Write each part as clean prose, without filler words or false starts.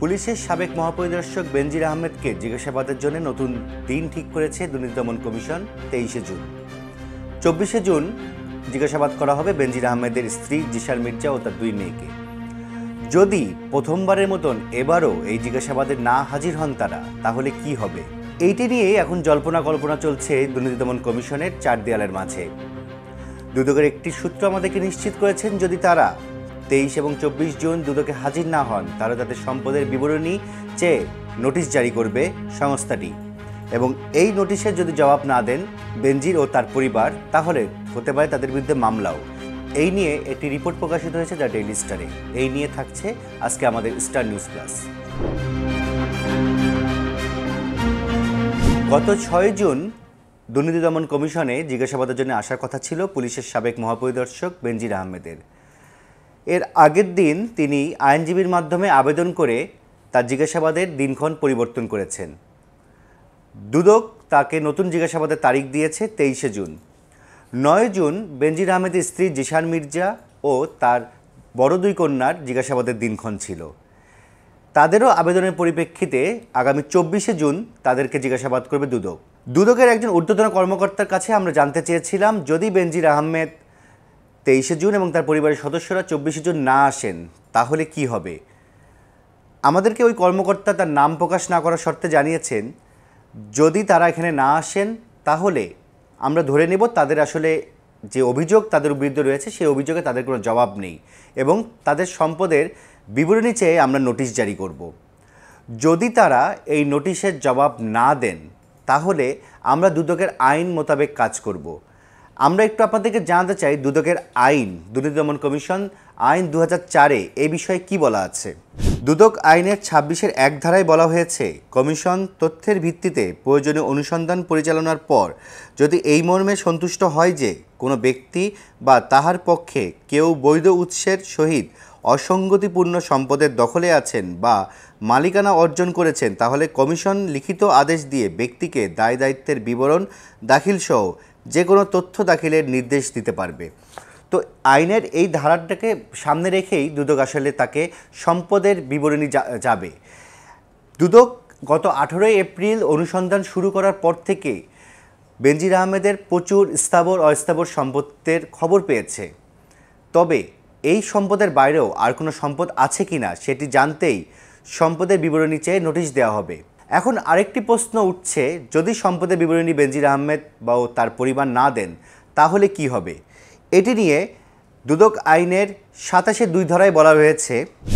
পুলিশের সাবেক মহাপরিদর্শক বেনজির আহমেদকে জিজ্ঞাসাবাদের জন্য নতুন দিন ঠিক করেছে দুর্নীতি দমন কমিশন। 23শে জুন 24শে জুন জিজ্ঞাসাবাদ করা হবে বেনজির আহমেদের স্ত্রী জিশান মির্জা ও তার দুই মেয়েকে। যদি প্রথমবারের মতন এবারও এই জিজ্ঞাসাবাদে না হাজির হন তারা, তাহলে কি হবে? এইটি নিয়ে এখন জল্পনা কল্পনা চলছে দুর্নীতি দমন কমিশনের চার দেয়ালের মাঝে। দুদকের একটি সূত্র আমাদেরকে নিশ্চিত করেছেন, যদি তারা 23 এবং 24 জুন দুদকে হাজির না হন তাহলে তাদের সম্পদের বিবরণী চেয়ে নোটিশ জারি করবে সংস্থাটি, এবং এই নোটিশের যদি জবাব না দেন বেনজির ও তার পরিবার, তাহলে হতে পারে তাদের বিরুদ্ধে মামলাও। এই নিয়ে একটি রিপোর্ট প্রকাশিত হয়েছে দ্য ডেইলি স্টারে। এই নিয়ে থাকছে আজকে আমাদের স্টার নিউজ প্লাস। গত 6 জুন দুর্নীতি দমন কমিশনে জিজ্ঞাসাবাদের জন্য আসার কথা ছিল পুলিশের সাবেক মহাপরিদর্শক বেনজির আহমেদের। এর আগের দিন তিনি আইনজীবীর মাধ্যমে আবেদন করে তার জিজ্ঞাসাবাদের দিনক্ষণ পরিবর্তন করেছেন। দুদক তাকে নতুন জিজ্ঞাসাবাদের তারিখ দিয়েছে 23শে জুন। 9 জুন বেনজির আহমেদের স্ত্রী জিশান মির্জা ও তার বড় দুই কন্যার জিজ্ঞাসাবাদের দিনক্ষণ ছিল। তাদেরও আবেদনের পরিপ্রেক্ষিতে আগামী 24শে জুন তাদেরকে জিজ্ঞাসাবাদ করবে দুদক। দুদকের একজন ঊর্ধ্বতন কর্মকর্তার কাছে আমরা জানতে চেয়েছিলাম, যদি বেনজির আহমেদ 23শে জুন এবং তার পরিবারের সদস্যরা 24শে জুন না আসেন তাহলে কি হবে। আমাদেরকে ওই কর্মকর্তা তার নাম প্রকাশ না করার শর্তে জানিয়েছেন, যদি তারা এখানে না আসেন তাহলে আমরা ধরে নেব তাদের আসলে যে অভিযোগ তাদের বিরুদ্ধে রয়েছে সেই অভিযোগে তাদের কোনো জবাব নেই, এবং তাদের সম্পদের বিবরণী চেয়ে আমরা নোটিশ জারি করব। যদি তারা এই নোটিশের জবাব না দেন তাহলে আমরা দুদকের আইন মোতাবেক কাজ করব। আমরা একটু আপনাদেরকে জানাতে চাই দুদকের আইন, দুর্নীতি দমন কমিশন আইন 2004-এ এই বিষয়ে কি বলা আছে। দুদক আইনের 26-এর 1 ধারায় বলা হয়েছে, কমিশন তথ্যের ভিত্তিতে প্রয়োজনীয় অনুসন্ধান পরিচালনার পর যদি এই মর্মে সন্তুষ্ট হয় যে কোনো ব্যক্তি বা তাহার পক্ষে কেউ বৈধ উৎসের সহিত অসঙ্গতিপূর্ণ সম্পদের দখলে আছেন বা মালিকানা অর্জন করেছেন, তাহলে কমিশন লিখিত আদেশ দিয়ে ব্যক্তিকে দায় দায়িত্বের বিবরণ দাখিলসহ যে কোনো তথ্য দাখিলের নির্দেশ দিতে পারবে। তো আইনের এই ধারাটাকে সামনে রেখেই দুদক আসলে তাকে সম্পদের বিবরণী যাবে। দুদক গত 18 এপ্রিল অনুসন্ধান শুরু করার পর থেকে বেনজির আহমেদের প্রচুর স্থাবর অস্থাবর সম্পদের খবর পেয়েছে। তবে এই সম্পদের বাইরেও আর কোনো সম্পদ আছে কিনা সেটি জানতেই সম্পদের বিবরণী চেয়ে নোটিশ দেওয়া হবে। এখন আরেকটি প্রশ্ন উঠছে, যদি সম্পদের বিবরণী বেনজির আহমেদ বা তার পরিবার না দেন তাহলে কি হবে। এটি নিয়ে দুদক আইনের 27-2 ধারায় বলা হয়েছে,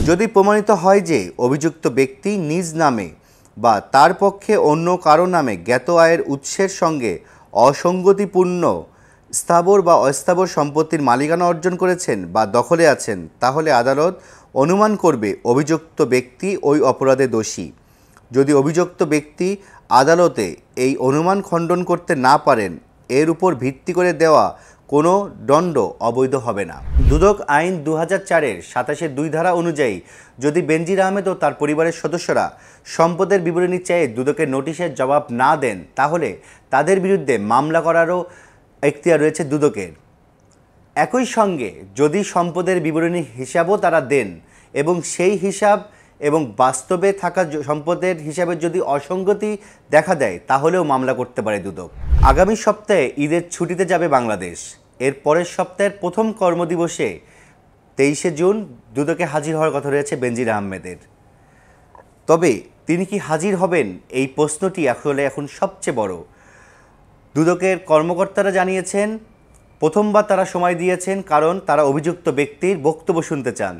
যদি প্রমাণিত হয় যে অভিযুক্ত ব্যক্তি নিজ নামে বা তার পক্ষে অন্য কারো নামে জ্ঞাত আয়ের উৎসের সঙ্গে অসঙ্গতিপূর্ণ স্থাবর বা অস্থাবর সম্পত্তির মালিকানা অর্জন করেছেন বা দখলে আছেন, তাহলে আদালত অনুমান করবে অভিযুক্ত ব্যক্তি ওই অপরাধে দোষী। যদি অভিযুক্ত ব্যক্তি আদালতে এই অনুমান খণ্ডন করতে না পারেন, এর উপর ভিত্তি করে দেওয়া কোনো দণ্ড অবৈধ হবে না। দুদক আইন 2004-এর 27-2 ধারা অনুযায়ী যদি বেনজির আহমেদ ও তার পরিবারের সদস্যরা সম্পদের বিবরণী চেয়ে দুদকের নোটিশের জবাব না দেন তাহলে তাদের বিরুদ্ধে মামলা করারও এখতিয়ার রয়েছে দুদকের। একই সঙ্গে যদি সম্পদের বিবরণী হিসাবও তারা দেন এবং সেই হিসাব এবং বাস্তবে থাকা সম্পদের হিসাবে যদি অসঙ্গতি দেখা দেয় তাহলেও মামলা করতে পারে দুদক। আগামী সপ্তাহে ঈদের ছুটিতে যাবে বাংলাদেশ। এর পরের সপ্তাহের প্রথম কর্মদিবসে 23শে জুন দুদকে হাজির হওয়ার কথা রয়েছে বেনজির আহমেদের। তবে তিনি কি হাজির হবেন, এই প্রশ্নটি আসলে এখন সবচেয়ে বড়। দুদকের কর্মকর্তারা জানিয়েছেন, প্রথমবার তারা সময় দিয়েছেন কারণ তারা অভিযুক্ত ব্যক্তির বক্তব্য শুনতে চান।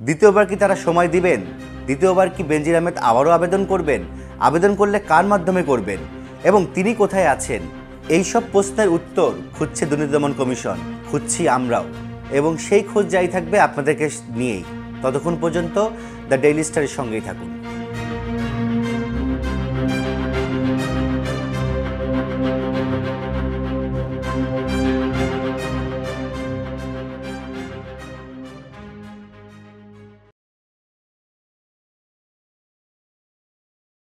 দ্বিতীয়বার কি তারা সময় দিবেন? দ্বিতীয়বার কি বেনজির আহমেদ আবারও আবেদন করবেন? আবেদন করলে কার মাধ্যমে করবেন এবং তিনি কোথায় আছেন? এইসব প্রশ্নের উত্তর খুঁজছে দুর্নীতি দমন কমিশন, খুঁজছি আমরাও, এবং সেই খোঁজ জারি থাকবে আপনাদেরকে নিয়েই। ততক্ষণ পর্যন্ত দ্য ডেইলি স্টারের সঙ্গেই থাকুন।